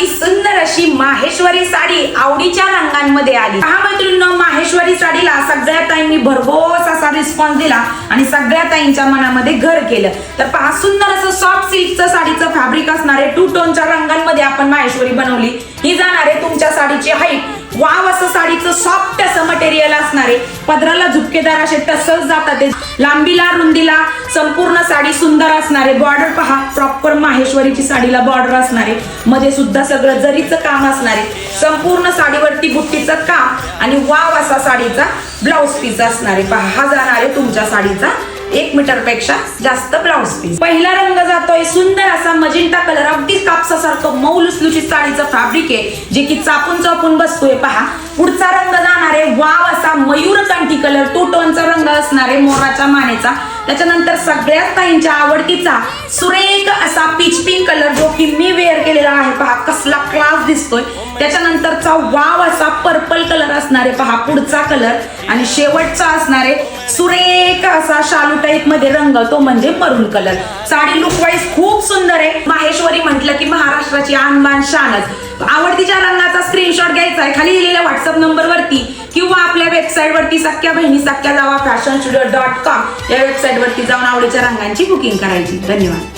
ही सुंदर अशी माहेश्वरी साडी आवडीच्या रंगांमध्ये आली। पहा मैत्रिणींनो, माहेश्वरी साडीला सगळ्या ताईंनी भरघोस असा रिस्पॉन्स दिला आणि सगळ्या ताईंच्या मनामध्ये घर केलं। तर पहा, सुंदर असं सॉफ्ट सिल्कचं साडीचं फॅब्रिक असणारे टू टोनच्या रंगांमध्ये आपण माहेश्वरी बनवली। ही जाणार आहे तुमच्या साडीची हाईट। वाव असं साडीचं सॉफ्ट असं मटेरियल असणारे, पदराला झुपकेदार असे टसल्स जातात, लांबीला रुंदीला संपूर्ण साडी सुंदर असणारे। बॉर्डर पहा, प्रॉपर माहेश्वरीची साडीला बॉर्डर असणारे, मध्ये सुद्धा सगळं जरीचं काम असणारे, संपूर्ण साडीवरती बुट्टीचं काम आणि वाव असा साडीचा ब्लाउज पीस असणारे। पहा, हा जाणार आहे तुमच्या साडीचा 1 मीटर पेक्षा जास्त ब्लाउज पीस। पहिला रंग जातोय सुंदर असा मजिंटा कलर, अगदी कापसासारखं मऊ लुसलुशीत साडीचं फॅब्रिक आहे, जे की चापून चापून बसतोय। पहा, पुढचा रंग जाणार आहे वाव असा मयूरकांठी कलर, टू टोनचा रंग असणार आहे मोराच्या मानेचा। त्याच्यानंतर सगळ्यात ताईंच्या आवडतीचा सुरेख असा पीच पिंक कलर, जो की मी वेअर केलेला आहे। पहा कसला क्लास दिसतोय। त्याच्यानंतरचा वाव असा पर्पल कलर असणार आहे, पहा पुढचा कलर। आणि शेवटचा असणार आहे सुरेख असा शालू टाईप मध्ये रंग, तो म्हणजे मरून कलर। साडी लुक वाईज खूप सुंदर आहे। माहेश्वरी म्हटलं की महाराष्ट्राची आणबान शानच। आवडतीच्या रंगाचा स्क्रीनशॉट घ्यायचा आहे खाली दिलेल्या व्हॉट्सअप नंबर वरती किंवा आपल्या वेबसाईट वरती सख्या बहिणी सख्या जावा फॅशन स्टुडिओ.com या वेबसाईट वरती जाऊन आवडीच्या रंगांची बुकिंग करायची। धन्यवाद।